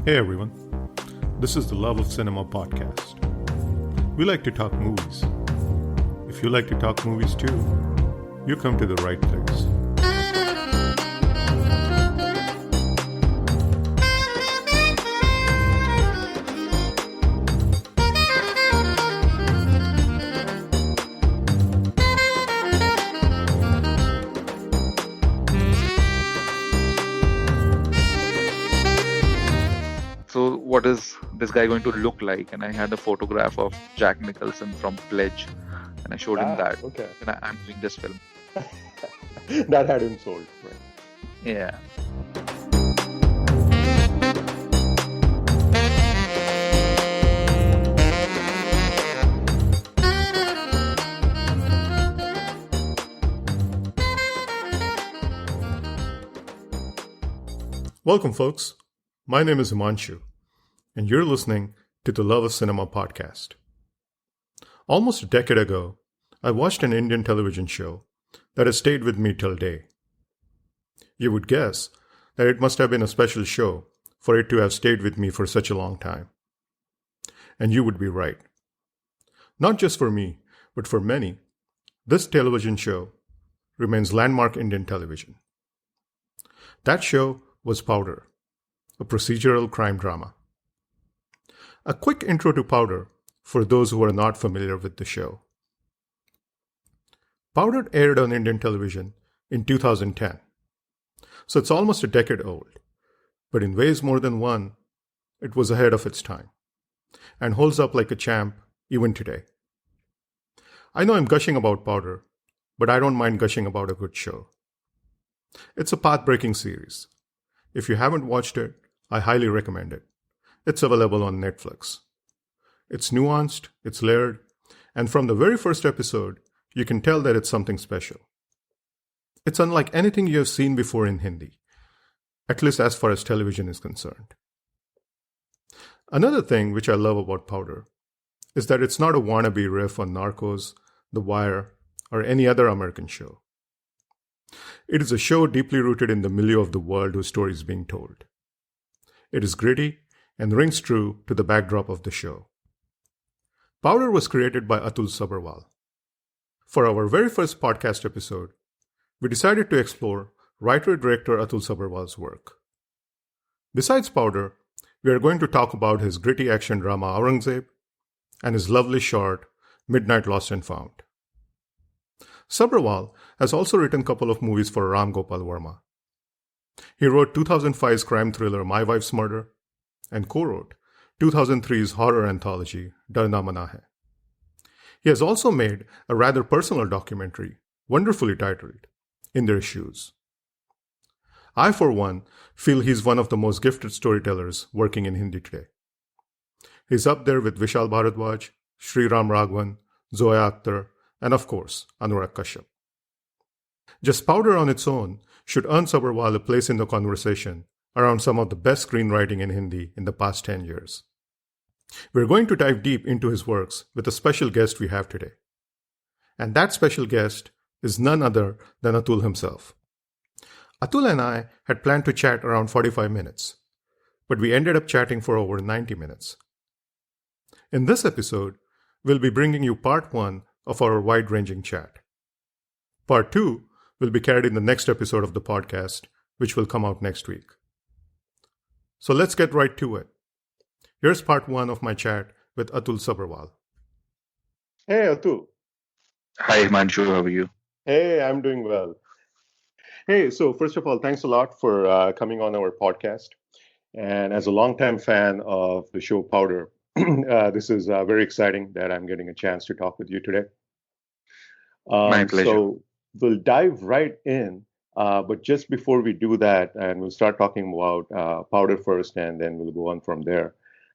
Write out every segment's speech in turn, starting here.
Hey everyone, this is the Love of Cinema podcast. We like to talk movies. If you like to talk movies too, you come to the right place. So what is this guy going to look like? And I had a photograph of Jack Nicholson from Pledge, and I showed him that. Okay. And I'm doing this film. That had him sold. Right. Yeah. Welcome, folks. My name is Himanshu, and you're listening to the Love of Cinema podcast. Almost a decade ago, I watched an Indian television show that has stayed with me till day. You would guess that it must have been a special show for it to have stayed with me for such a long time. And you would be right. Not just for me, but for many, this television show remains landmark Indian television. That show was Powder, a procedural crime drama. A quick intro to Powder for those who are not familiar with the show. Powder aired on Indian television in 2010, so it's almost a decade old, but in ways more than one, it was ahead of its time and holds up like a champ even today. I know I'm gushing about Powder, but I don't mind gushing about a good show. It's a path-breaking series. If you haven't watched it, I highly recommend it. It's available on Netflix. It's nuanced, it's layered, and from the very first episode, you can tell that it's something special. It's unlike anything you have seen before in Hindi, at least as far as television is concerned. Another thing which I love about Powder is that it's not a wannabe riff on Narcos, The Wire, or any other American show. It is a show deeply rooted in the milieu of the world whose story is being told. It is gritty and rings true to the backdrop of the show. Powder was created by Atul Sabharwal. For our very first podcast episode, we decided to explore writer-director Atul Sabharwal's work. Besides Powder, we are going to talk about his gritty action drama AURANGZEB and his lovely short Midnight Lost and Found. Sabharwal has also written a couple of movies for Ram Gopal Verma. He wrote 2005's crime thriller My Wife's Murder and co-wrote 2003's horror anthology Darna Mana Hai. He has also made a rather personal documentary, wonderfully titled In Their Shoes. I, for one, feel he's one of the most gifted storytellers working in Hindi today. He's up there with Vishal Bharadwaj, Sriram Raghavan, Zoya Akhtar, and of course, Anurag Kashyap. Just Powder on its own should earn Sabharwal a place in the conversation around some of the best screenwriting in Hindi in the past 10 years. We're going to dive deep into his works with a special guest we have today. And that special guest is none other than Atul himself. Atul and I had planned to chat around 45 minutes, but we ended up chatting for over 90 minutes. In this episode, we'll be bringing you part 1 of our wide-ranging chat. Part 2 will be carried in the next episode of the podcast, which will come out next week. So let's get right to it. Here's part 1 of my chat with Atul Sabharwal. Hey, Atul. Hi, Himanshu. How are you? Hey, I'm doing well. Hey, so first of all, thanks a lot for coming on our podcast. And as a longtime fan of the show Powder, this is very exciting that I'm getting a chance to talk with you today. My pleasure. So we'll dive right in. But just before we do that, and we'll start talking about Powder first, and then we'll go on from there.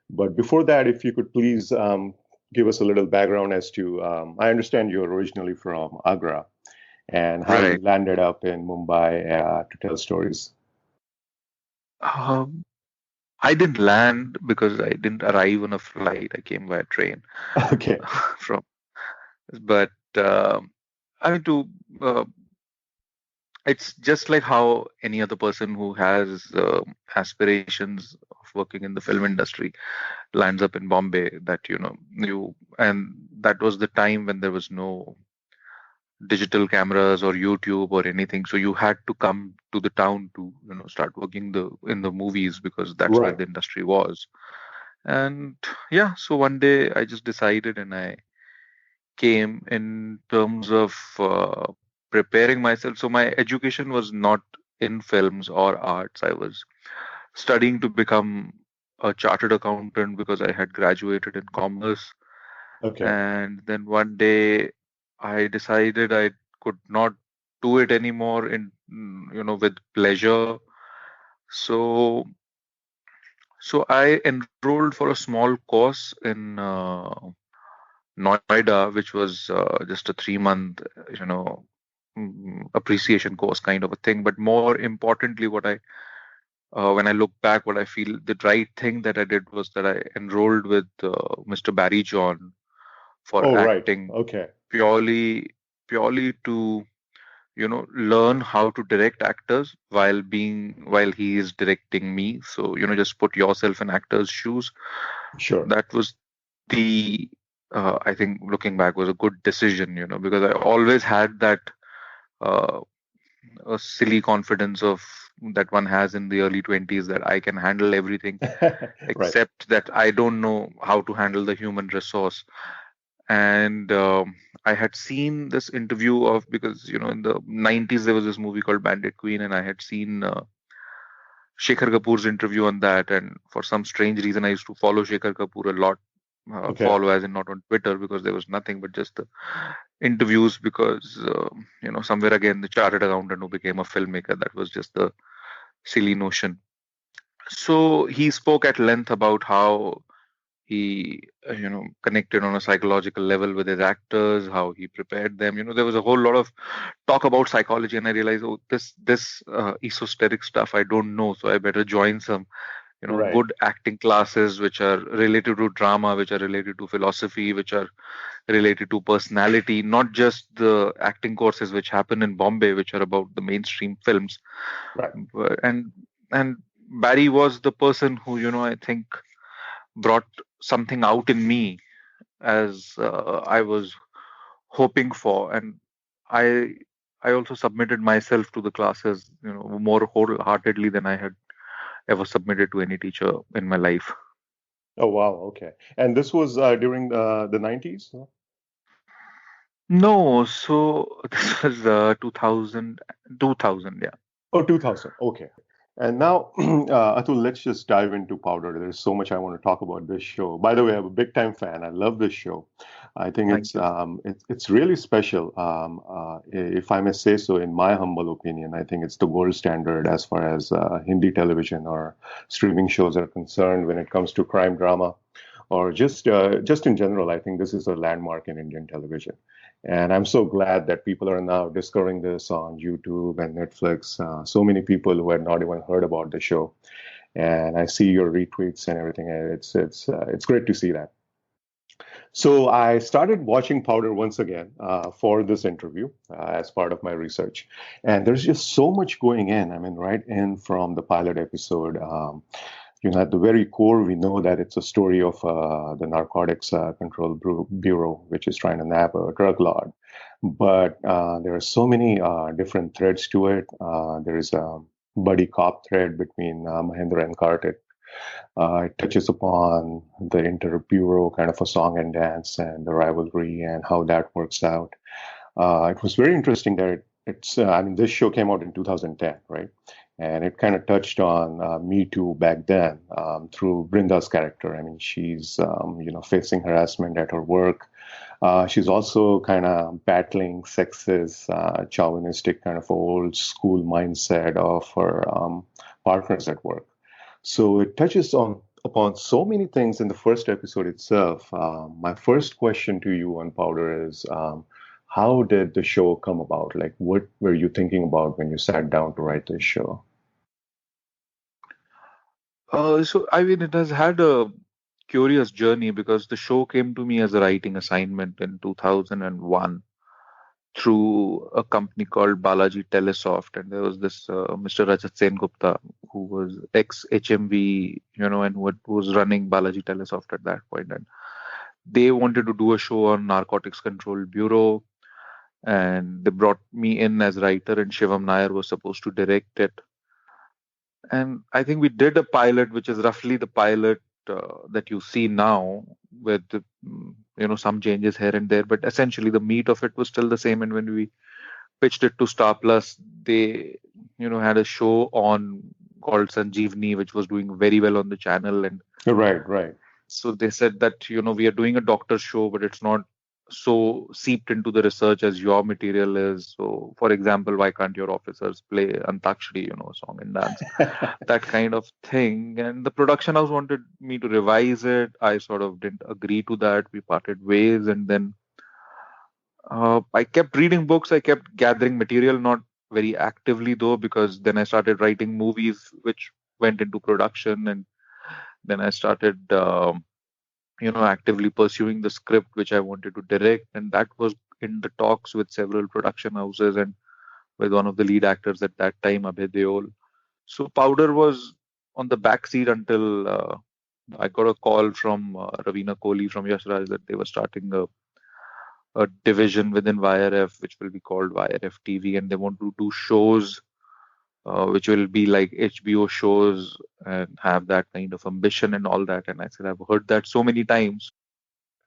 But before that, if you could please give us a little background as to, I understand you're originally from Agra, and how you landed up in Mumbai to tell stories. I didn't land because I didn't arrive on a flight. I came by train. Okay. But I mean, to it's just like how any other person who has aspirations of working in the film industry lands up in Bombay. That you and that was the time when there was no digital cameras or YouTube or anything. So you had to come to the town to start working in the movies, because that's where Right. the industry was. And yeah, so one day I just decided and I came in terms of preparing myself. So my education was not in films or arts. I was studying to become a chartered accountant because I had graduated in commerce. Okay. And then one day I decided I could not do it anymore with pleasure. So I enrolled for a small course in Noida, which was just a 3 month, you know, appreciation course kind of a thing. But more importantly, when I look back, what I feel the right thing that I did was that I enrolled with Mr. Barry John for Oh, right. acting, Okay. purely to learn how to direct actors while he is directing me. So just put yourself in actors' shoes. Sure. That was the I think looking back was a good decision, because I always had that uh, a silly confidence of that one has in the early 20s, that I can handle everything Right. except that I don't know how to handle the human resource. And I had seen this interview of, because in the 90s there was this movie called Bandit Queen, and I had seen Shekhar Kapoor's interview on that. And for some strange reason, I used to follow Shekhar Kapoor a lot. Okay. Follow as in not on Twitter, because there was nothing but just the interviews, because somewhere again the chartered accountant who became a filmmaker, that was just the silly notion. So he spoke at length about how he connected on a psychological level with his actors, how he prepared them. There was a whole lot of talk about psychology, and I realized, oh, this esoteric stuff I don't know, so I better join some Right. good acting classes which are related to drama, which are related to philosophy, which are related to personality, not just the acting courses which happen in Bombay, which are about the mainstream films. Right. And Barry was the person who I think brought something out in me, as I was hoping for. And I I also submitted myself to the classes, more wholeheartedly than I had ever submitted to any teacher in my life. Oh, wow. Okay. And this was during the 90s? No, so this was 2000, yeah. Oh, 2000. Okay. And now, Atul, let's just dive into Powder. There's so much I want to talk about this show. By the way, I'm a big time fan. I love this show. I think Thank you. it's really special. If I may say so, in my humble opinion, I think it's the gold standard as far as Hindi television or streaming shows are concerned when it comes to crime drama, or just in general. I think this is a landmark in Indian television. And I'm so glad that people are now discovering this on YouTube and Netflix. So many people who had not even heard about the show, and I see your retweets and everything. And it's great to see that. So I started watching Powder once again for this interview as part of my research, and there's just so much going in. I mean, right in from the pilot episode. At the very core, we know that it's a story of the Narcotics Control Bureau, which is trying to nab a drug lord. But there are so many different threads to it. There is a buddy cop thread between Mahendra and Kartik. It touches upon the inter-bureau kind of a song and dance and the rivalry and how that works out. It was very interesting that I mean, this show came out in 2010, right? And it kind of touched on Me Too back then through Brinda's character. I mean, she's, facing harassment at her work. She's also kind of battling sexist, chauvinistic kind of old school mindset of her partners at work. So it touches on upon so many things in the first episode itself. My first question to you on Powder is, how did the show come about? Like, what were you thinking about when you sat down to write this show? So I mean, it has had a curious journey, because the show came to me as a writing assignment in 2001. through a company called Balaji Telesoft, and there was this Mr. Rajat Sen Gupta, who was ex HMV, and who was running Balaji Telesoft at that point, and they wanted to do a show on Narcotics Control Bureau, and they brought me in as writer, and Shivam Nair was supposed to direct it. And I think we did a pilot, which is roughly the pilot that you see now, with some changes here and there, but essentially the meat of it was still the same. And when we pitched it to Star Plus, they had a show on called Sanjeevni, which was doing very well on the channel, and Right. so they said that we are doing a doctor show, but it's not so seeped into the research as your material is. So, for example, why can't your officers play Antakshari, song and dance, that kind of thing? And the production house wanted me to revise it. I sort of didn't agree to that. We parted ways, and then I kept reading books. I kept gathering material, not very actively though, because then I started writing movies, which went into production, and then I started. Actively pursuing the script which I wanted to direct, and that was in the talks with several production houses and with one of the lead actors at that time, Abhay Deol. So Powder was on the back seat until I got a call from Ravina Kohli from Yash Raj that they were starting a division within YRF, which will be called YRF TV, and they want to do shows which will be like HBO shows and have that kind of ambition and all that. And I said, I've heard that so many times.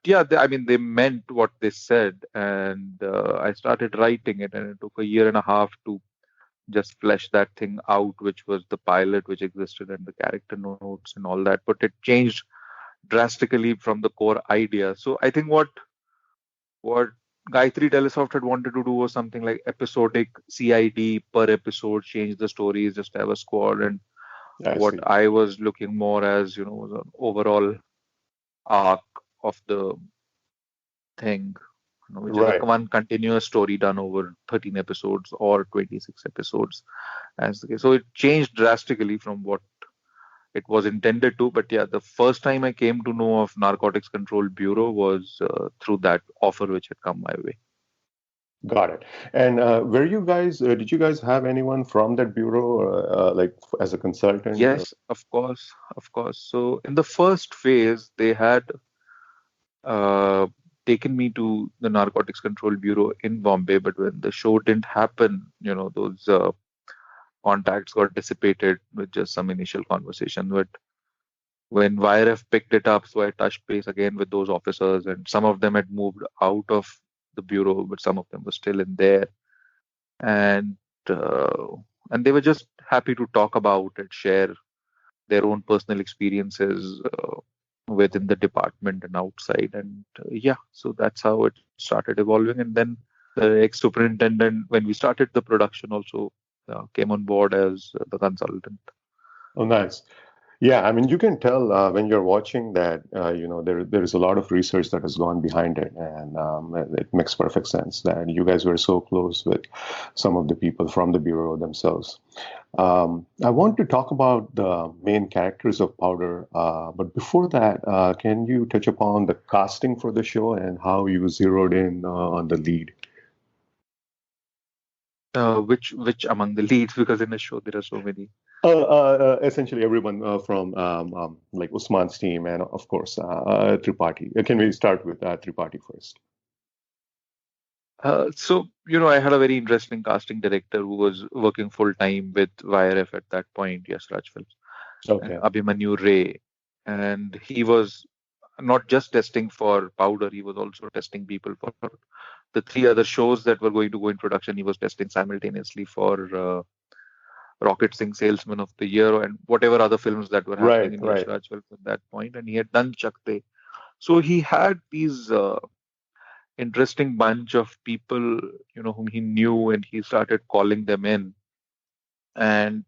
Yeah, they meant what they said, and I started writing it, and it took a year and a half to just flesh that thing out, which was the pilot which existed and the character notes and all that. But it changed drastically from the core idea. So I think what Gayatri Telesoft had wanted to do was something like episodic CID per episode, change the stories, just have a squad. And what see. I was looking more as, was an overall arc of the thing, which is Right. one continuous story done over 13 episodes or 26 episodes as the case. So it changed drastically from what it was intended to. But yeah, the first time I came to know of Narcotics Control Bureau was through that offer which had come my way. Got it. And did you guys have anyone from that bureau, like as a consultant? Yes, of course, of course. So in the first phase, they had uh, taken me to the Narcotics Control Bureau in Bombay, but when the show didn't happen, those contacts got dissipated with just some initial conversation. But when YRF picked it up, so I touched base again with those officers, and some of them had moved out of the bureau, but some of them were still in there, and uh, and they were just happy to talk about it, share their own personal experiences within the department and outside. And yeah, so that's how it started evolving. And then the ex superintendent, when we started the production, also came on board as the consultant. Oh, nice. Yeah, I mean, you can tell when you're watching that, there is a lot of research that has gone behind it, and it makes perfect sense that you guys were so close with some of the people from the bureau themselves. I want to talk about the main characters of Powder, but before that, can you touch upon the casting for the show and how you zeroed in on the lead? Which among the leads? Because in a show there are so many. Essentially, everyone from like Usman's team and, of course, Tripathi. Can we start with Tripathi first? So, I had a very interesting casting director who was working full time with YRF at that point, Yes Raj Films, and Okay. Abhimanyu Ray. And he was not just testing for Powder, he was also testing people for the three other shows that were going to go in production. He was testing simultaneously for Rocket Singh Salesman of the Year and whatever other films that were happening in Yash Right. Raj Films at that point. And he had done Chakte. So he had these interesting bunch of people, whom he knew, and he started calling them in. And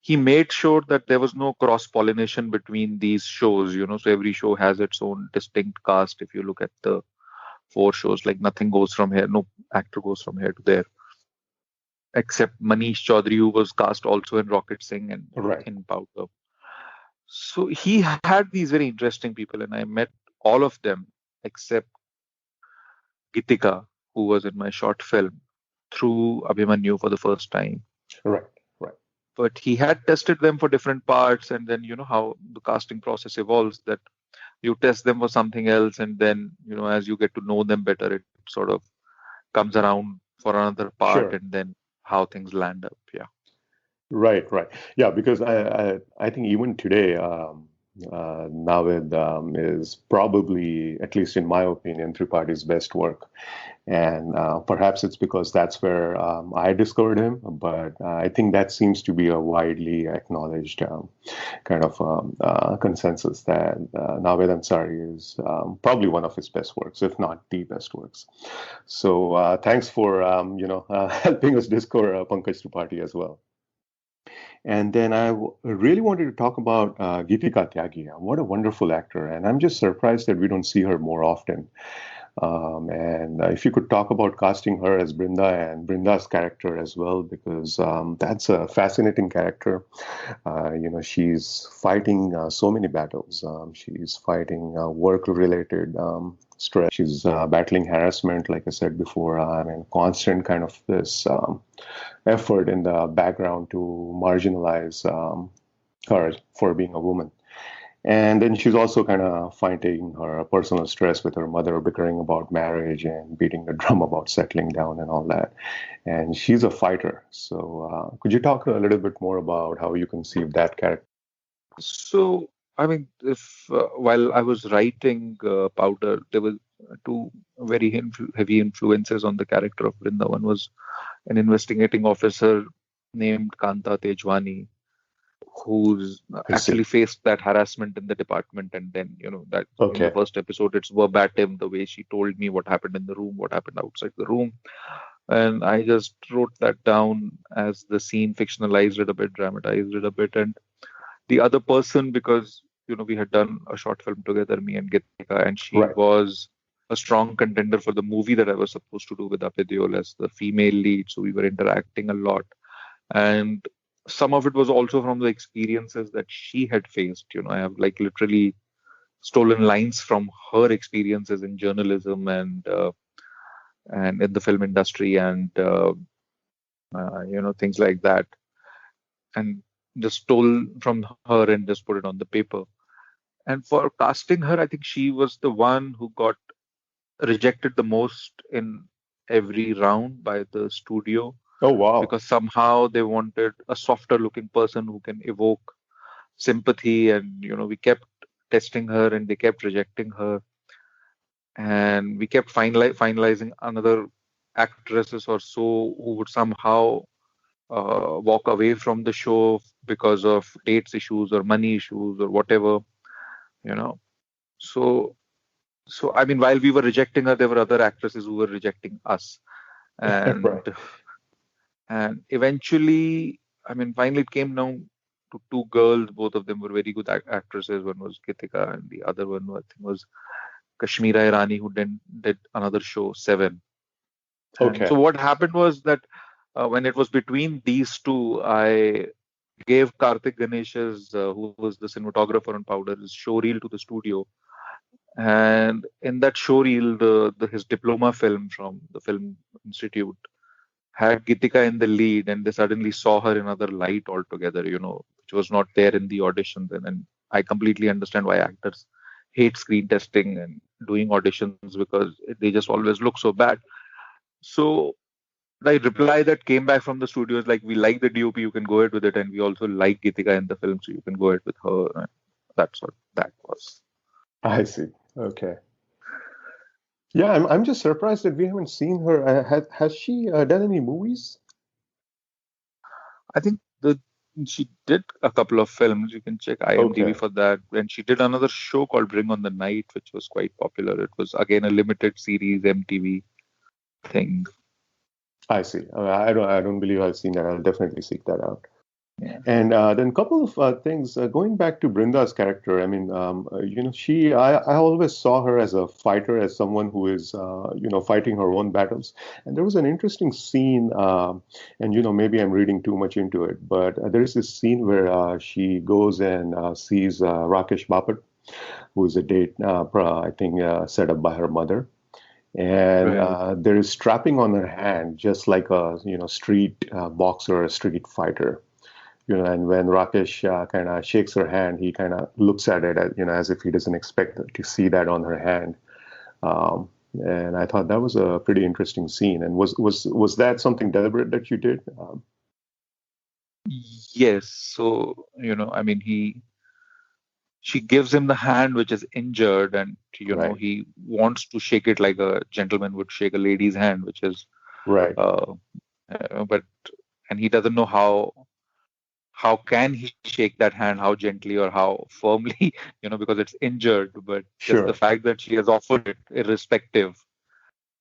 he made sure that there was no cross pollination between these shows, so every show has its own distinct cast. If you look at the four shows, like nothing goes from here, no actor goes from here to there, except Manish Chaudhary, who was cast also in Rocket Singh and Right. in Powder. So he had these very interesting people, and I met all of them except Gitika, who was in my short film, through Abhimanyu for the first time. Right, right. But he had tested them for different parts, and then you know how the casting process evolves, that you test them for something else, and then as you get to know them better, it sort of comes around for another part, Sure. and then how things land up. Yeah. Right, right. Yeah, because I think even today, Navid is probably, at least in my opinion, Tripadi's best work. And perhaps it's because that's where I discovered him, but I think that seems to be a widely acknowledged kind of consensus that Naved Ansari is probably one of his best works, if not the best works. So thanks for helping us discover Pankaj Tripathi as well. And then really wanted to talk about Geetika Tyagi. What a wonderful actor. And I'm just surprised that we don't see her more often. And if you could talk about casting her as Brinda and Brinda's character as well, because that's a fascinating character. She's fighting so many battles. She's fighting work-related stress. She's battling harassment, like I said before. Constant kind of this effort in the background to marginalize her for being a woman. And then she's also kind of fighting her personal stress with her mother, bickering about marriage and beating the drum about settling down and all that. And she's a fighter. So could you talk a little bit more about how you conceived that character? So, if while I was writing Powder, there were two very heavy influences on the character of Brinda. One was an investigating officer named Kanta Tejwani, who's actually faced that harassment in the department, and then that in the first episode it's verbatim the way she told me what happened in the room, what happened outside the room, and I just wrote that down as the scene, fictionalized it a bit, dramatized it a bit. And the other person, because we had done a short film together, me and Geetika, and she was a strong contender for the movie that I was supposed to do with Apidyol as the female lead, so we were interacting a lot. And some of it was also from the experiences that she had faced. I have literally stolen lines from her experiences in journalism and in the film industry, and things like that, and just stole from her and just put it on the paper. And for casting her, I think she was the one who got rejected the most in every round by the studio. Oh, wow. Because somehow they wanted a softer looking person who can evoke sympathy, and we kept testing her and they kept rejecting her, and we kept finalizing another actresses or so who would somehow walk away from the show because of dates issues or money issues or whatever. So while we were rejecting her, there were other actresses who were rejecting us, and and eventually, finally it came down to two girls. Both of them were very good actresses. One was Geetika and the other one, I think, was Kashmira Irani, who then did another show, Seven. So what happened was that when it was between these two, I gave Karthik Ganesh's, who was the cinematographer on Powder, his show reel to the studio. And in that show reel, his diploma film from the Film Institute had Geetika in the lead, and they suddenly saw her in another light altogether, which was not there in the auditions. And I completely understand why actors hate screen testing and doing auditions, because they just always look so bad. So the reply that came back from the studio is like, we like the DOP, you can go ahead with it, and we also like Geetika in the film, so you can go ahead with her. And that's what that was. I see. Okay. Yeah, I'm just surprised that we haven't seen her. Has she done any movies? I think she did a couple of films. You can check IMDb for that. And she did another show called Bring on the Night, which was quite popular. It was again a limited series MTV thing. I see. I don't believe I've seen that. I'll definitely seek that out. Yeah. And then a couple of things going back to Brinda's character. I always saw her as a fighter, as someone who is, fighting her own battles. And there was an interesting scene, and maybe I'm reading too much into it, but there is this scene where she goes and sees Rakesh Bapat, who is a date, I think, set up by her mother. and Right. there is strapping on her hand, just like a street boxer or a street fighter. And when Rakesh kind of shakes her hand, he kind of looks at it as, as if he doesn't expect to see that on her hand. And I thought that was a pretty interesting scene. And was that something deliberate that you did? Yes. So, I mean, she gives him the hand which is injured, and Right, he wants to shake it like a gentleman would shake a lady's hand, which is, right, uh, but and he doesn't know how can he shake that hand, how gently or how firmly, because it's injured. But just the sure. fact that she has offered it, irrespective,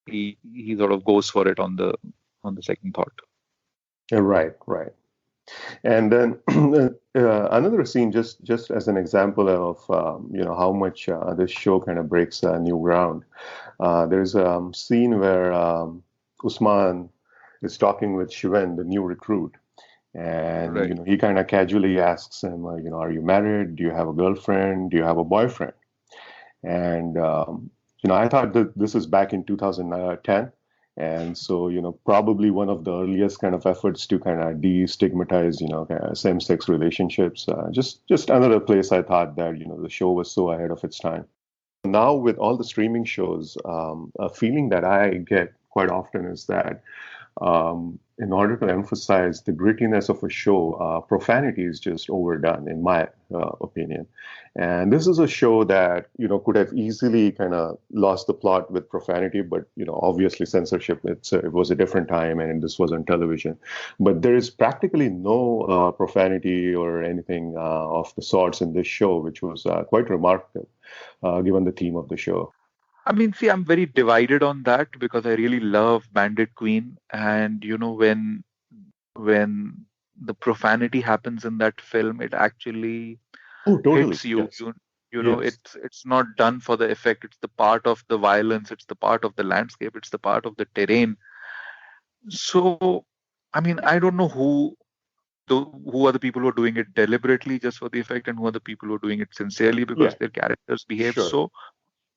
he sort of goes for it on the second thought. Right, right. And then another scene, just as an example of how much this show kind of breaks new ground. There's a scene where Usman is talking with Shivan, the new recruit, and Right. he kind of casually asks him, are you married? Do you have a girlfriend? Do you have a boyfriend? And I thought that this is back in 2010. And so, probably one of the earliest kind of efforts to kind of destigmatize, kind of same-sex relationships. Just another place I thought that, the show was so ahead of its time. Now, with all the streaming shows, a feeling that I get quite often is that in order to emphasize the grittiness of a show, profanity is just overdone, in my opinion. And this is a show that could have easily kind of lost the plot with profanity, but obviously censorship. It was a different time, and this was on television. But there is practically no profanity or anything of the sorts in this show, which was quite remarkable, given the theme of the show. I mean, see, I'm very divided on that because I really love Bandit Queen, and when the profanity happens in that film, it actually Oh, totally. hits you. Yes. Yes. It's not done for the effect. It's the part of the violence. It's the part of the landscape. It's the part of the terrain. So, I mean, I don't know who are the people who are doing it deliberately just for the effect, and who are the people who are doing it sincerely because Yeah. their characters behave Sure. so.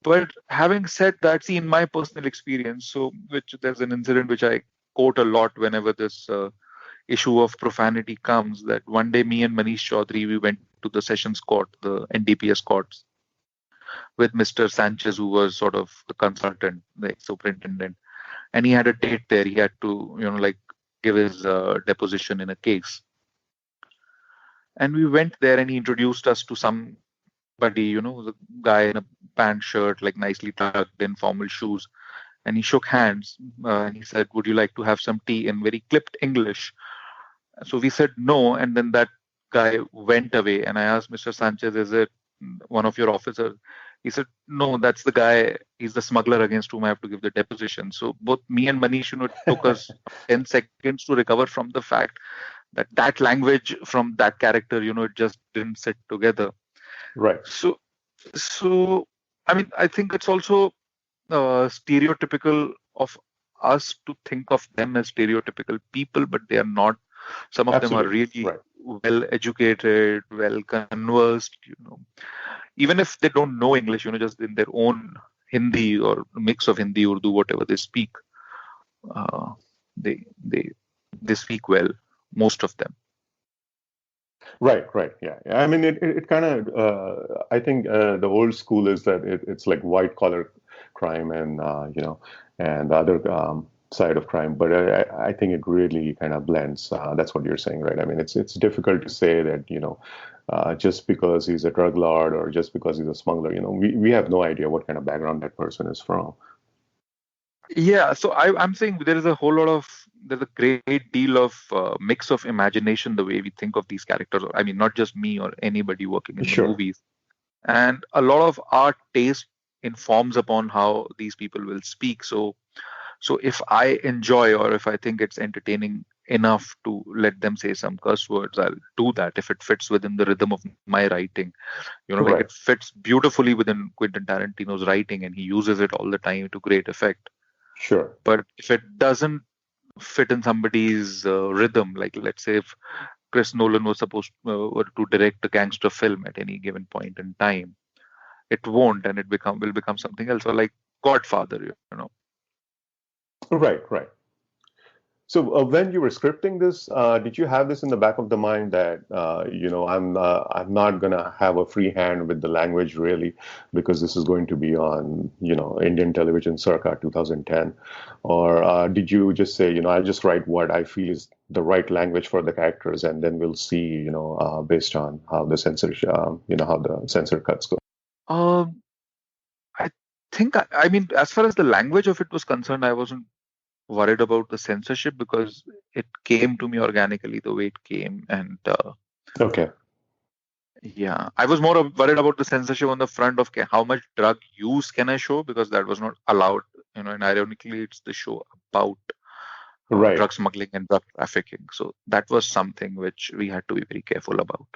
But having said that, see, in my personal experience, so which there's an incident which I quote a lot whenever this issue of profanity comes. That one day, me and Manish Chaudhary, we went to the Sessions Court, the NDPS courts, with Mr. Sanchez, who was sort of the consultant, the superintendent, and he had a date there. He had to, like give his deposition in a case. And we went there, and he introduced us to somebody, the guy in a pant shirt, like nicely tucked in, formal shoes. And he shook hands, and he said, "Would you like to have some tea?" in very clipped English. So we said no, and then that guy went away. And I asked Mr. Sanchez, "Is it one of your officers?" He said, "No, that's the guy. He's the smuggler against whom I have to give the deposition." So both me and Manish, it took us 10 seconds to recover from the fact that that language from that character, it just didn't sit together. Right. So, so I mean, I think it's also stereotypical of us to think of them as stereotypical people, but they are not. Some of them are Absolutely. really Right. well educated, well conversed, even if they don't know English, just in their own Hindi or mix of Hindi, Urdu, whatever they speak, uh, they they they speak well, most of them. Right. Right. Yeah. Yeah. I mean, it kind of. I think the old school is that it's like white collar crime and and the other side of crime. But I think it really kind of blends. That's what you're saying, right? I mean, it's difficult to say that just because he's a drug lord or just because he's a smuggler. We have no idea what kind of background that person is from. Yeah, so I'm saying there's a great deal of mix of imagination the way we think of these characters. I mean, not just me or anybody working in the Sure. movies. And a lot of our taste informs upon how these people will speak. So if I enjoy or if I think it's entertaining enough to let them say some curse words, I'll do that if it fits within the rhythm of my writing. Like Right. it fits beautifully within Quentin Tarantino's writing, and he uses it all the time to great effect. Sure. But if it doesn't fit in somebody's rhythm, like let's say if Chris Nolan was supposed were to direct a gangster film at any given point in time, it won't, and will become something else. Or like Godfather, Right, right. So when you were scripting this, did you have this in the back of the mind that I'm not gonna have a free hand with the language really, because this is going to be on Indian television circa 2010, or did you just say I'll just write what I feel is the right language for the characters, and then we'll see based on how the censor cuts go. Um, I think, I mean, as far as the language of it was concerned, I wasn't worried about the censorship because it came to me organically the way it came. And Okay. yeah, I was more worried about the censorship on the front of how much drug use can I show, because that was not allowed. And ironically, it's the show about Right, drug smuggling and drug trafficking. So that was something which we had to be very careful about.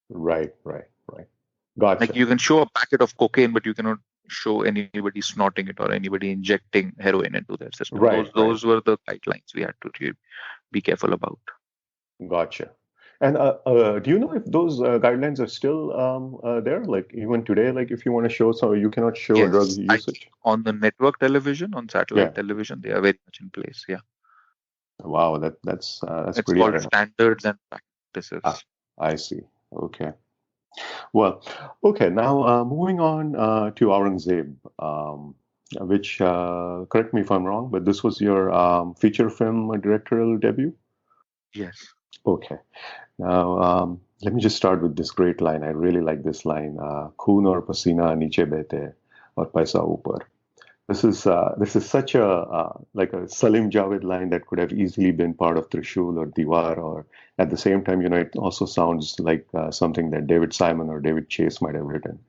right, right, right. Like Gotcha. you can show a packet of cocaine, but you cannot show anybody snorting it or anybody injecting heroin into their system. Right, right. Those were the guidelines we had to really be careful about. Gotcha. And do you know if those guidelines are still there? Like even today, like if you want to show some, you cannot show drug Yes, usage. on the network television, on Yeah. satellite television, they are very much in place. Yeah, Wow, that's it's pretty. called standards and practices. I see. Okay. Well, okay. Now moving on to Aurangzeb, which correct me if I'm wrong, but this was your feature film directorial debut. Yes. Okay. Now, let me just start with this great line. I really like this line. Khoon aur pasina niche behte aur paisa upar. This is such a like a Salim Javed line that could have easily been part of Trishul or Diwar, or at the same time, it also sounds like something that David Simon or David Chase might have written.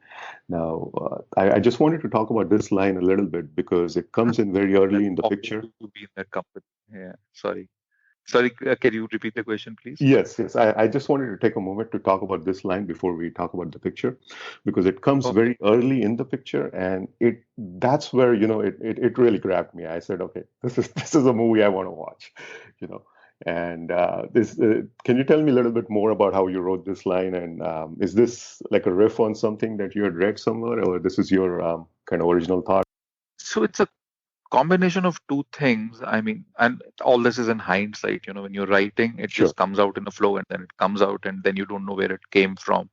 Now, I just wanted to talk about this line a little bit because it comes in very early in the picture. To be in that company. Yeah. Sorry. Can you repeat the question, please? Yes, yes. I just wanted to take a moment to talk about this line before we talk about the picture, because it comes Okay. very early in the picture, and that's where it really grabbed me. I said, okay, this is a movie I want to watch, you know. And this can you tell me a little bit more about how you wrote this line, and is this like a riff on something that you had read somewhere, or this is your kind of original thought? So it's a combination of two things. I mean, and all this is in hindsight. When you're writing, it Sure. just comes out in the flow, and then it comes out, and then you don't know where it came from,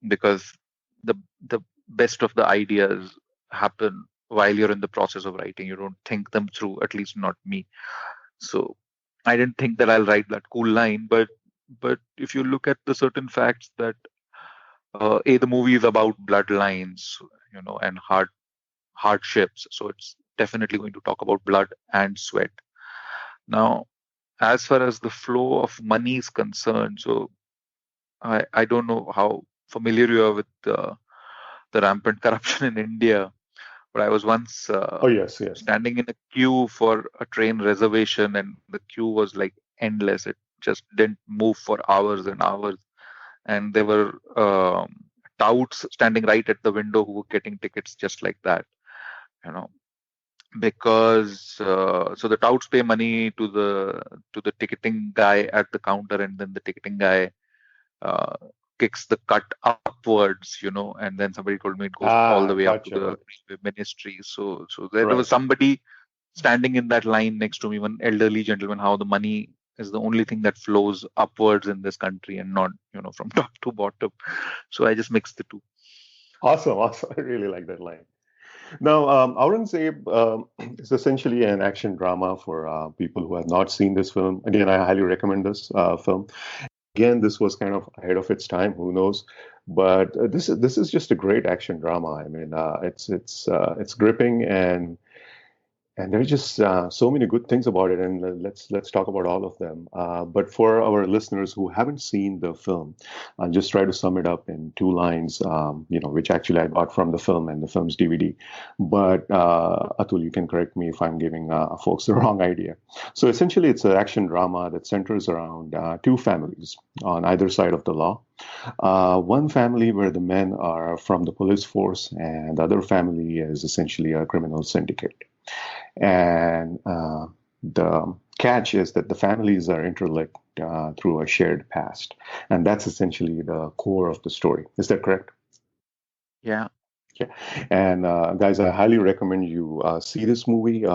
because the the best of the ideas happen while you're in the process of writing. You don't think them through, at least not me. So I didn't think that I'll write that cool line, but if you look at the certain facts that the movie is about bloodlines, and hardships, so it's definitely going to talk about blood and sweat. Now, as far as the flow of money is concerned, so I don't know how familiar you are with the rampant corruption in India, but I was once Oh yes, yes. standing in a queue for a train reservation, and the queue was like endless. It just didn't move for hours and hours, and there were touts standing right at the window who were getting tickets just like that, you know because so the touts pay money to the ticketing guy at the counter, and then the ticketing guy uh, kicks the cut upwards, and then somebody told me it goes all the way up to Gotcha. the Okay. railway ministry. So there Right. was somebody standing in that line next to me, one elderly gentleman. How the money is the only thing that flows upwards in this country, and not from top to bottom. So I just mixed the two. Awesome, awesome. I really like that line. Now, Aurangzeb is essentially an action drama for people who have not seen this film. Again, I highly recommend this film. Again, this was kind of ahead of its time. Who knows? But this is just a great action drama. I mean, it's gripping, and there's just so many good things about it, and let's talk about all of them. But for our listeners who haven't seen the film, I'll just try to sum it up in two lines, which actually I got from the film and the film's DVD. But Atul, you can correct me if I'm giving folks the wrong idea. So essentially, it's an action drama that centers around two families on either side of the law. One family where the men are from the police force, and the other family is essentially a criminal syndicate. And the catch is that the families are interlinked through a shared past. And that's essentially the core of the story. Is that correct? Yeah. Yeah, and guys, I highly recommend you see this movie.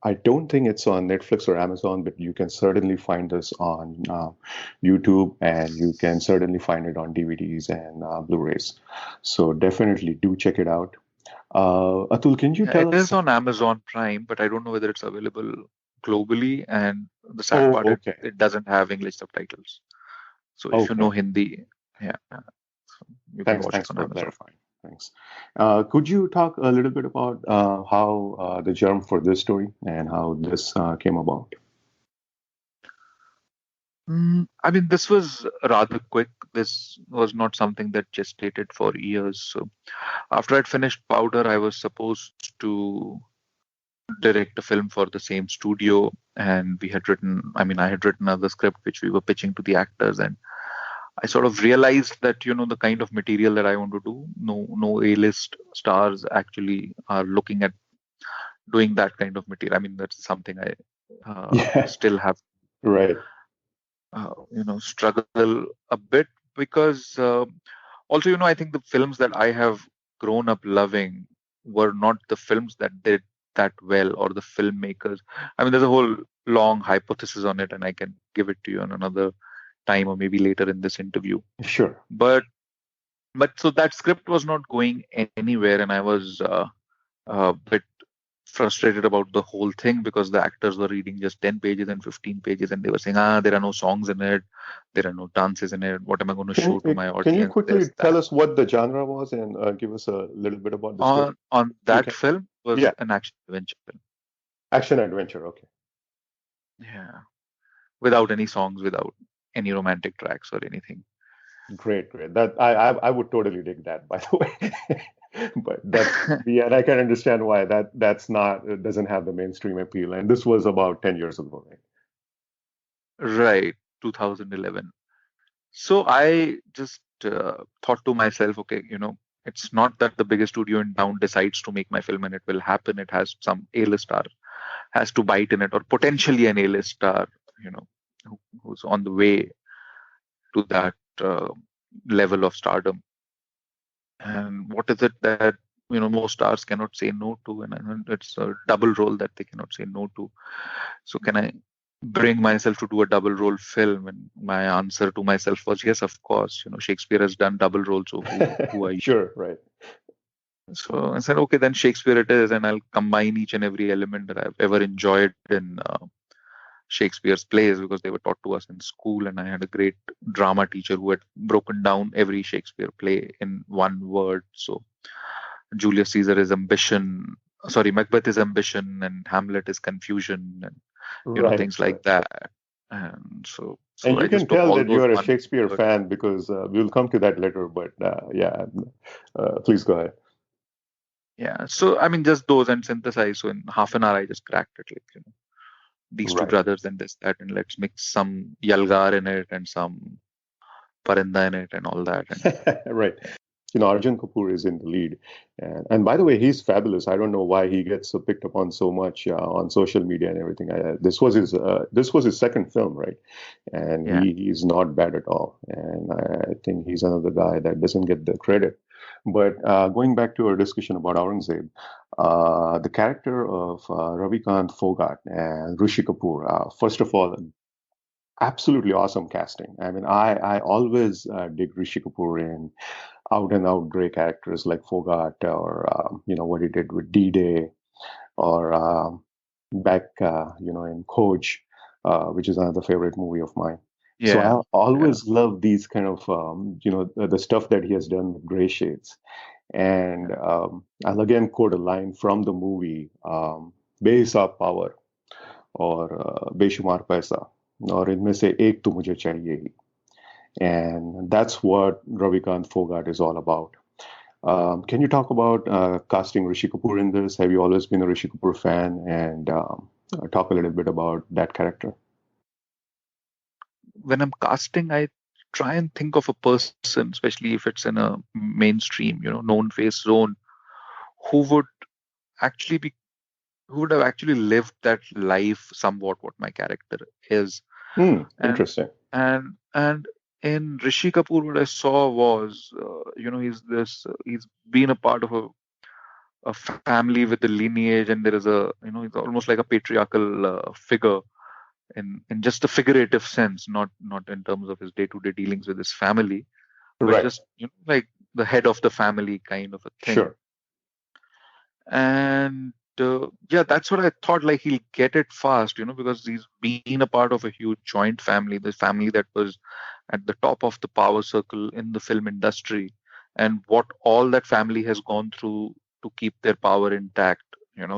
I don't think it's on Netflix or Amazon, but you can certainly find this on YouTube, and you can certainly find it on DVDs and Blu-rays. So definitely do check it out. Atul, can you Yeah, it tell is us? on Amazon Prime, but I don't know whether it's available globally. And the sad Oh, part, okay, it doesn't have English subtitles. So if you okay. know Hindi, yeah, so you can watch it Thanks on for Amazon. clarifying. Thanks. Could you talk a little bit about how the germ for this story and how this came about? I mean, this was rather quick. This was not something that gestated for years. So after I'd finished Powder, I was supposed to direct a film for the same studio, and I had written another script which we were pitching to the actors, and I sort of realized that the kind of material that I want to do, no A-list stars actually are looking at doing that kind of material. I mean, that's something I Yeah, still have right. struggle a bit, because also, I think the films that I have grown up loving were not the films that did that well, or the filmmakers. I mean, there's a whole long hypothesis on it, and I can give it to you on another time, or maybe later in this interview. Sure. But so that script was not going anywhere, and I was a bit frustrated about the whole thing, because the actors were reading just 10 pages and 15 pages, and they were saying, there are no songs in it, there are no dances in it, what am I going to Can show to my can you audience, quickly this, tell that. us what the genre was and give us a little bit about the story? On You that can. film was Yeah, an action adventure film. action adventure. Okay. Yeah, without any songs, without any romantic tracks or anything. Great, great. That I would totally dig that, by the way. But that's yeah, and I can understand why that's not it doesn't have the mainstream appeal. And this was about 10 years ago, right? Right, 2011. So I just thought to myself, okay, it's not that the biggest studio in town decides to make my film and it will happen. It has some A-list star has to bite in it, or potentially an A-list star, who's on the way to that level of stardom. And what is it that most stars cannot say no to? And it's a double role that they cannot say no to. So can I bring myself to do a double role film? And my answer to myself was yes, of course. Shakespeare has done double roles, so who are you? Sure, right. So I said, okay, then Shakespeare it is, and I'll combine each and every element that I've ever enjoyed in Shakespeare's plays, because they were taught to us in school, and I had a great drama teacher who had broken down every Shakespeare play in one word. So Julius Caesar is ambition, sorry, Macbeth is ambition, and Hamlet is confusion, and Right, things right. like that. And so And you I can just took tell all that you those are a one Shakespeare words. fan because we'll come to that later. But yeah, please go ahead. Yeah, so I mean, just those and synthesize. So in half an hour, I just cracked it. Like, these two Right, brothers and this, that, and let's mix some Yalgar in it and some Parinda in it and all that. And right. Arjun Kapoor is in the lead, and by the way, he's fabulous. I don't know why he gets picked up on so much on social media and everything. This was his second film, right? And yeah, he's not bad at all. And I think he's another guy that doesn't get the credit. But going back to our discussion about Aurangzeb, the character of Ravikant Phogat and Rishi Kapoor, first of all, absolutely awesome casting. I mean, I always dig Rishi Kapoor in out and out great characters like Fogat or what he did with D-Day or back in Coach, which is another favorite movie of mine. So yeah, I yeah. always love these kind of the stuff that he has done with Gray Shades. And I'll again quote a line from the movie, बेहिसाब power और बेशुमार पैसा और इनमें से एक तो मुझे चाहिए ही. And that's what Ravikant Phogat is all about. Can you talk about casting Rishi Kapoor in this? Have you always been a Rishi Kapoor fan? And talk a little bit about that character. When I'm casting, I try and think of a person, especially if it's in a mainstream, known face zone, who would actually be, who would have actually lived that life somewhat what my character is. Hmm, And interesting. and in Rishi Kapoor, what I saw was, he's been a part of a family with a lineage, and there is he's almost like a patriarchal figure in just a figurative sense, not in terms of his day-to-day dealings with his family, but Right. just like the head of the family kind of a thing. Sure. And yeah, that's what I thought. Like he'll get it fast, because he's been a part of a huge joint family, the family that was at the top of the power circle in the film industry, and what all that family has gone through to keep their power intact,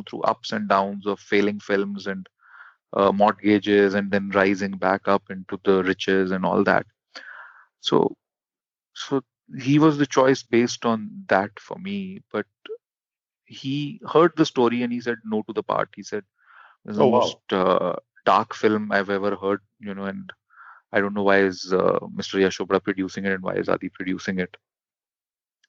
through ups and downs of failing films and mortgages, and then rising back up into the riches and all that. So, so he was the choice based on that for me. But he heard the story and he said no to the part. He said it's the Oh, most wow. dark film I've ever heard, and I don't know why is Mr. Yash Chopra producing it and why is Adi producing it.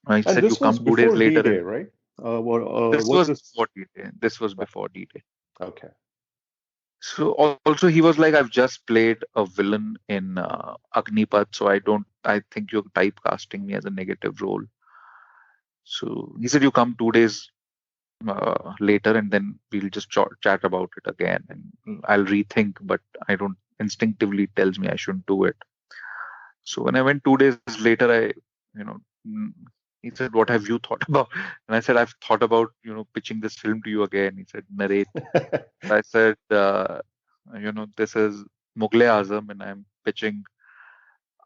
I And said you this was come 2 days before later D-Day, and right? this Was was this? before D-Day. This was before D-Day. Okay. So also he was like, I've just played a villain in Agnipath, so I think you're typecasting me as a negative role. So he said you come 2 days later and then we'll just chat about it again and I'll rethink, but I don't instinctively tells me I shouldn't do it. So when I went 2 days later, you know, mm, he said, "What have you thought about?" And I said, "I've thought about, pitching this film to you again." He said, "Narrate." I said, "This is Mughal Azam, and I'm pitching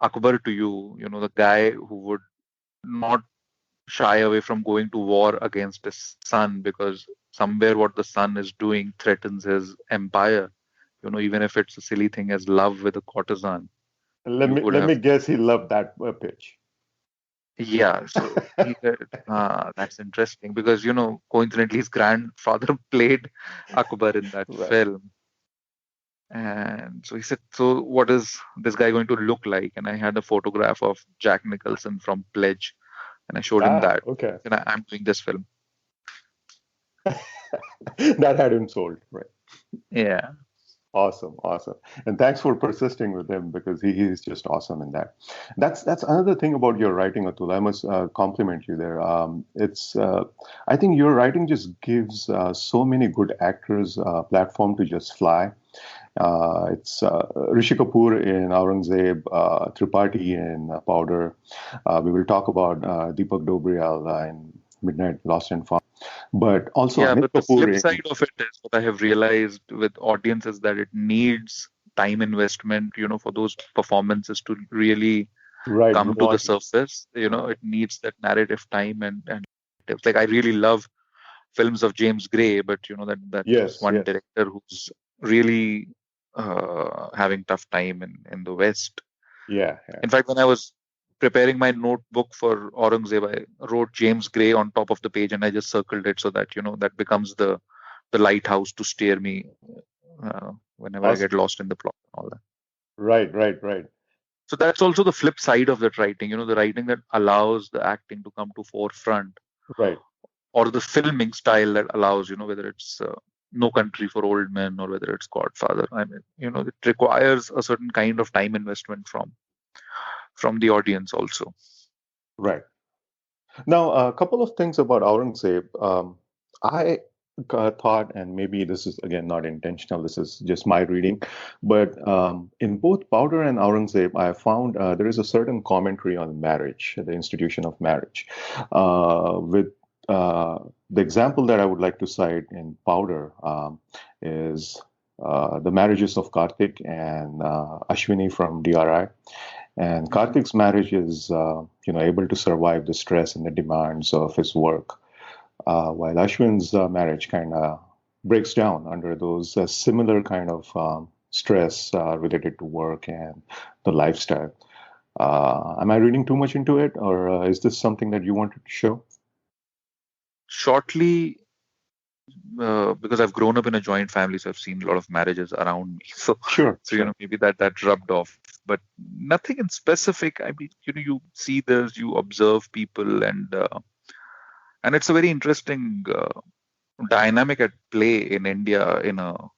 Akbar to you. The guy who would not shy away from going to war against his son because somewhere what the son is doing threatens his empire. Even if it's a silly thing as love with a courtesan, Let you me would let me have." guess. He loved that pitch. Yeah, so he said, that's interesting because, coincidentally, his grandfather played Akbar in that Right. film. And so he said, so what is this guy going to look like? And I had a photograph of Jack Nicholson from Pledge, and I showed him Ah, that. okay. And I'm doing this film. That had him sold. Right. Yeah. Awesome, awesome, and thanks for persisting with him because he's just awesome in that. That's another thing about your writing, Atul. I must compliment you there. I think your writing just gives so many good actors a platform to just fly. It's Rishi Kapoor in Aurangzeb, Tripathi in Powder. We will talk about Deepak Dobriyal in Midnight Lost and Found, but also Yeah, Anil but the flip Kapoor in side of it is what I have realized with audiences that it needs time investment, for those performances to really Right come to the Reward. surface. Right. It needs that narrative time and it's like I really love films of James Gray, but that Yes, one yes. director who's really having tough time in the West. Yeah, yeah. In fact, when I was preparing my notebook for Aurangzeb, I wrote James Gray on top of the page and I just circled it so that that becomes the lighthouse to steer me whenever I Awesome. get lost in the plot and all that. Right, right, right, So that's also the flip side of that writing, the writing that allows the acting to come to forefront, right. or the filming style that allows, whether it's No Country for Old Men or whether it's Godfather. I mean, it requires a certain kind of time investment from the audience also. Right. Now, a couple of things about Aurangzeb. I thought, and maybe this is again not intentional, this is just my reading, but in both Powder and Aurangzeb, I found there is a certain commentary on marriage, the institution of marriage. With the example that I would like to cite in Powder is the marriages of Karthik and Ashwini from DRI. And Mhm. Karthik's marriage is, able to survive the stress and the demands of his work, while Ashwin's marriage kind of breaks down under those similar kind of stress related to work and the lifestyle. Am I reading too much into it, or is this something that you wanted to show? Shortly, because I've grown up in a joint family, so I've seen a lot of marriages around me. So, Sure, so sure. maybe that rubbed off, but nothing in specific. I mean, you see this, you observe people, and it's a very interesting dynamic at play in India in a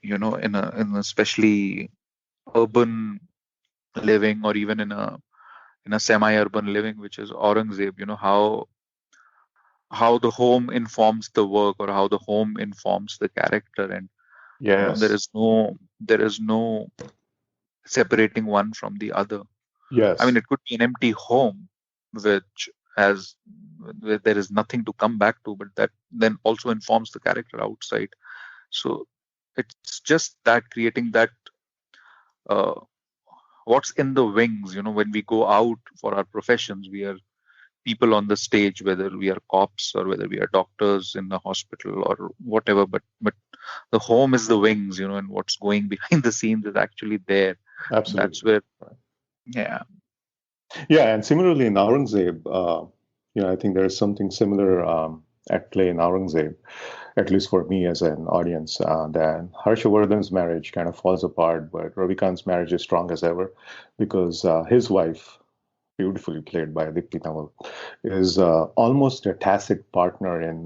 in a especially urban living, or even in a semi-urban living, which is Aurangzeb. How the home informs the work, or how the home informs the character, and there Yes. is no separating one from the other. I mean, Yes. it could be an empty home, which has where there is nothing to come back to, but that then also informs the character outside. So it's just that creating that uh, what's in the wings. When we go out for our professions, we are people on the stage, whether we are cops or whether we are doctors in the hospital or whatever. But the home is the wings, and what's going behind the scenes is actually there. Absolutely. That's where, yeah. Yeah, and similarly in Aurangzeb, I think there is something similar at play in Aurangzeb, at least for me as an audience, that Harshavardhan's marriage kind of falls apart, but Ravikant's marriage is strong as ever because his wife, beautifully played by Deepti Naval, is almost a tacit partner in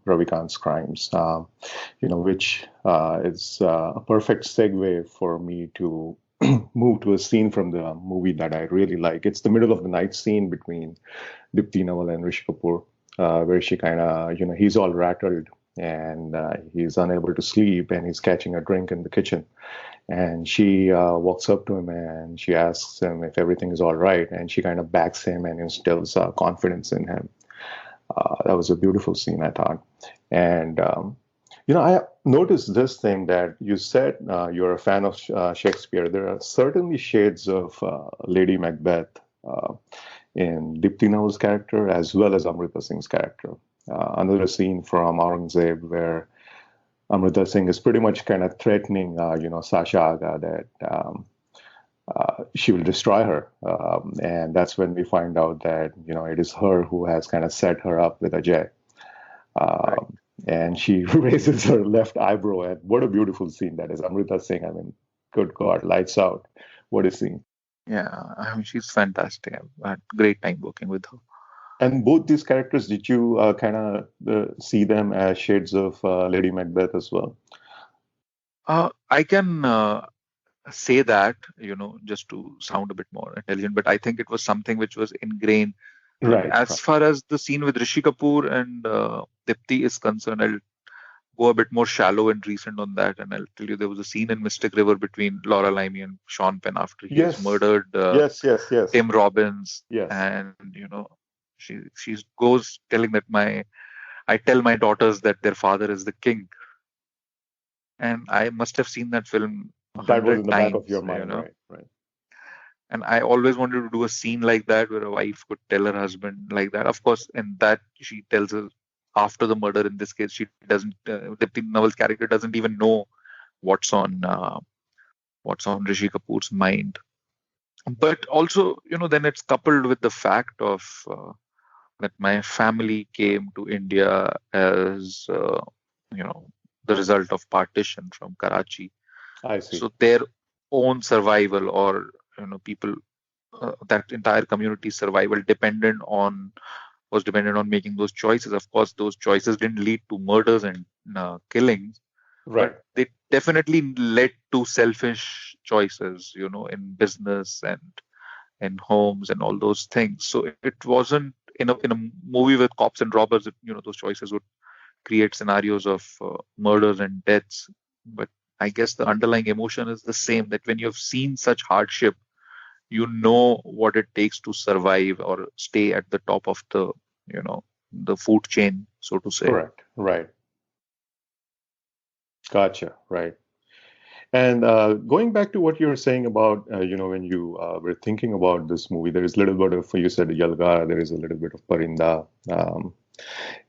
Ravikant's crimes, which is a perfect segue for me to move to a scene from the movie that I really like. It's the middle of the night scene between Dipti Nawal and Rishi Kapoor, where she kind of, he's all rattled and he's unable to sleep and he's catching a drink in the kitchen. And she walks up to him and she asks him if everything is all right. And she kind of backs him and instills confidence in him. That was a beautiful scene, I thought. And, I noticed this thing that you said you're a fan of Shakespeare. There are certainly shades of Lady Macbeth in Dipti Nawal's character as well as Amrita Singh's character. Another scene from Aurangzeb where Amrita Singh is pretty much kind of threatening, Sasha Aga that she will destroy her. And that's when we find out that, it is her who has kind of set her up with Ajay. Right. And she raises her left eyebrow. And what a beautiful scene that is. Amrita Singh, I mean, good God, lights out. What a scene. Yeah, I mean, she's fantastic. I've had great time working with her. And both these characters, did you kind of see them as shades of Lady Macbeth as well? I can say that, just to sound a bit more intelligent, but I think it was something which was ingrained. Right. As far as the scene with Rishi Kapoor and Dipti is concerned, I'll go a bit more shallow and recent on that, and I'll tell you there was a scene in Mystic River between Laura Linney and Sean Penn after he has Yes. murdered Yes. Tim Robbins, Yes. and she goes telling that I tell my daughters that their father is the king, and I must have seen that film That was 100 in the back of times, your mind, right? And I always wanted to do a scene like that where a wife could tell her husband like that. Of course, in that she tells her after the murder. In this case, she doesn't. Dipti Nawal's character doesn't even know what's on Rishi Kapoor's mind. But also, then it's coupled with the fact of that my family came to India as the result of partition from Karachi. I see. So their own survival, or people, that entire community's survival was dependent on making those choices. Of course, those choices didn't lead to murders and killings, Right. but they definitely led to selfish choices, in business and in homes and all those things. So it wasn't in a movie with cops and robbers. Those choices would create scenarios of murders and deaths. But I guess the underlying emotion is the same. That when you have seen such hardship, you know what it takes to survive or stay at the top of the food chain, so to say. Correct. Right. Gotcha. Right. And going back to what you were saying about, when you were thinking about this movie, there is a little bit of, you said Yalga, there is a little bit of Parinda.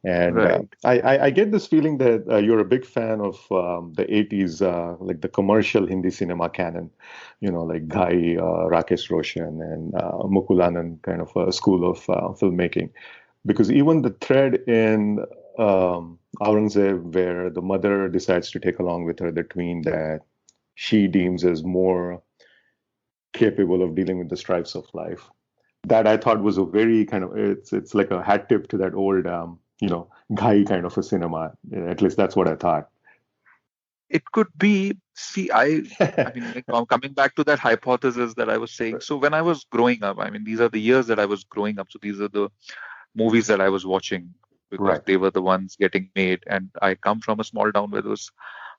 And Right. I get this feeling that you're a big fan of the 80s, like the commercial Hindi cinema canon, like Ghai, Rakesh Roshan, and Mukul Anand, kind of a school of filmmaking. Because even the thread in Aurangzeb, where the mother decides to take along with her the tween that she deems as more capable of dealing with the strifes of life. That I thought was a very kind of, it's like a hat tip to that old, Ghai kind of a cinema. At least that's what I thought. It could be. See, I mean, like, coming back to that hypothesis that I was saying. So when I was growing up, I mean, these are the years that I was growing up. So these are the movies that I was watching because Right. they were the ones getting made. And I come from a small town where there was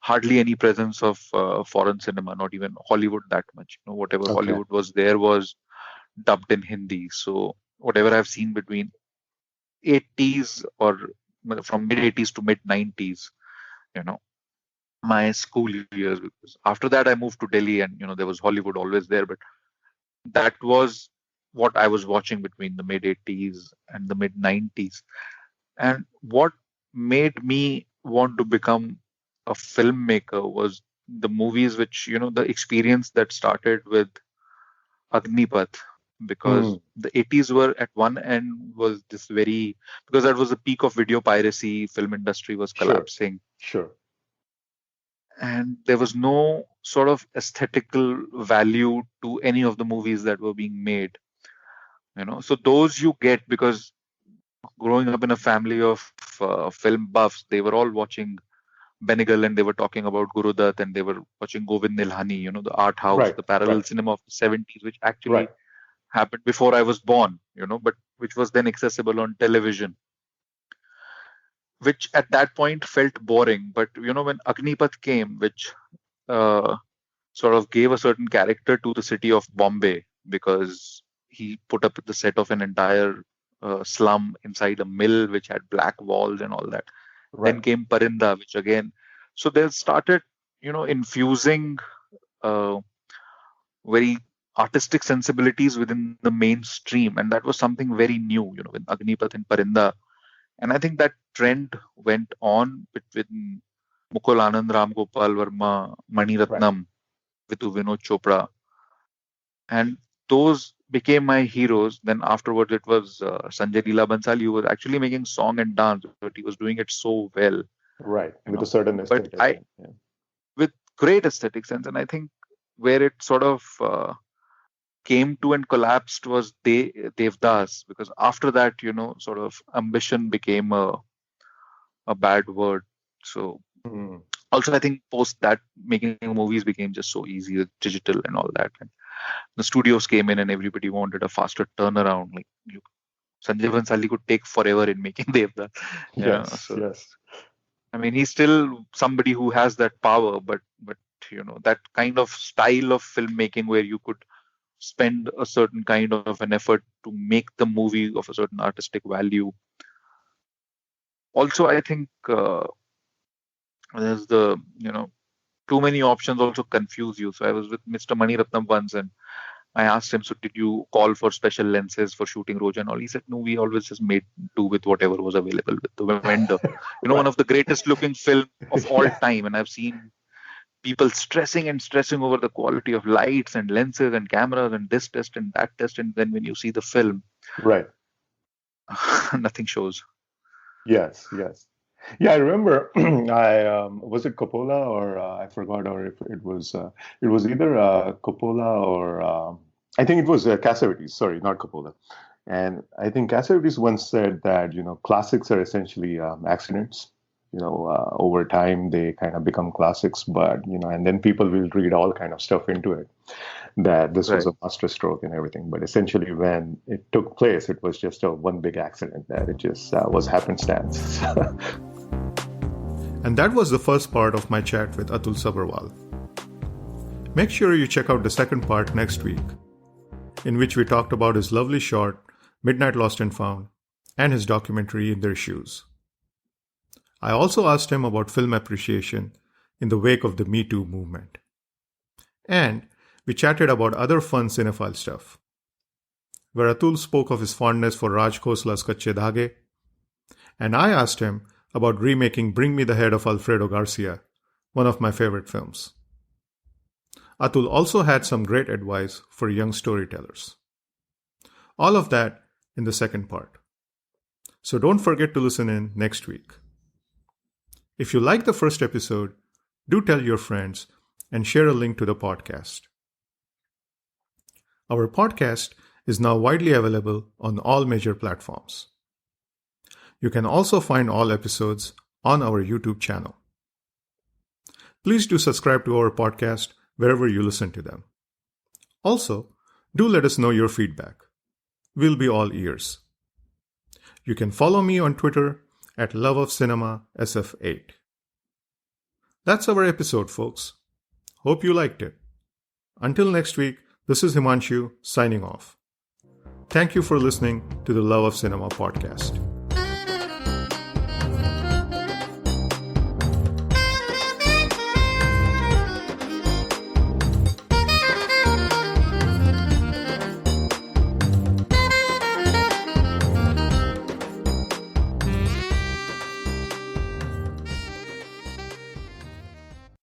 hardly any presence of foreign cinema, not even Hollywood that much. You know, whatever Okay. Hollywood was there was dubbed in Hindi. So whatever I've seen between 80s or from mid 80s to mid 90s, you know, my school years. Because after that I moved to Delhi, and there was Hollywood always there, but that was what I was watching between the mid 80s and the mid 90s. And what made me want to become a filmmaker was the movies which, the experience that started with Agnipath, because Mm, the 80s were at one end was this very, because that was the peak of video piracy, film industry was sure. collapsing, Sure. and there was no sort of aesthetical value to any of the movies that were being made. So those you get because growing up in a family of film buffs, they were all watching Benegal, and they were talking about Guru Dutt, and they were watching Govind Nilhani, the art house, Right. the parallel Right. cinema of the 70s, which Right. actually happened before I was born, but which was then accessible on television, which at that point felt boring. But when Agnipath came, which uh, sort of gave a certain character to the city of Bombay, because he put up the set of an entire slum inside a mill which had black walls and all that. Then Right. came Parinda, which again, so they started, infusing uh, very artistic sensibilities within the mainstream, and that was something very new, with Agnipath and Parinda. And I think that trend went on between Mukul Anand, Ram Gopal Verma, Mani Right. Ratnam, with Vinod Chopra, and those became my heroes. Then afterwards, it was Sanjay Leela Bansali, who was actually making song and dance, but he was doing it so well, Right. you With a know. certain But aesthetic. I, Yeah. with great aesthetic sense, and I think where it sort of came to and collapsed was Devdas, because after that, sort of ambition became a bad word. So Mm, also, I think post that, making movies became just so easy with digital and all that. And the studios came in and everybody wanted a faster turnaround. Like Sanjay Bhansali could take forever in making Devda. yes. So Yes. I mean, he's still somebody who has that power, but that kind of style of filmmaking where you could spend a certain kind of an effort to make the movie of a certain artistic value. Also, I think there's the too many options also confuse you. So I was with Mr. Mani Ratnam once, and I asked him, so did you call for special lenses for shooting Roja and all? He said, no, we always just made do with whatever was available with the vendor. One Right. of the greatest looking film of all Yeah. time. And I've seen people stressing and stressing over the quality of lights and lenses and cameras and this test and that test. And then when you see the film, Right. nothing shows. Yes. Yes. Yeah, I remember. I was it Coppola or I forgot, or if it was either Coppola or I think it was Cassavetes. Sorry, not Coppola. And I think Cassavetes once said that classics are essentially accidents. Over time they kind of become classics, but and then people will read all kind of stuff into it that this was Right. a masterstroke and everything. But essentially, when it took place, it was just a one big accident that it just was happenstance. And that was the first part of my chat with Atul Sabharwal. Make sure you check out the second part next week, in which we talked about his lovely short, Midnight Lost and Found, and his documentary In Their Shoes. I also asked him about film appreciation in the wake of the Me Too movement. And we chatted about other fun cinephile stuff, where Atul spoke of his fondness for Raj Khosla's Kuchhe Dhaage, and I asked him about remaking Bring Me the Head of Alfredo Garcia, one of my favorite films. Atul also had some great advice for young storytellers. All of that in the second part. So don't forget to listen in next week. If you like the first episode, do tell your friends and share a link to the podcast. Our podcast is now widely available on all major platforms. You can also find all episodes on our YouTube channel. Please do subscribe to our podcast wherever you listen to them. Also, do let us know your feedback. We'll be all ears. You can follow me on Twitter at loveofcinemasf8. That's our episode, folks. Hope you liked it. Until next week, this is Himanshu signing off. Thank you for listening to the Love of Cinema podcast.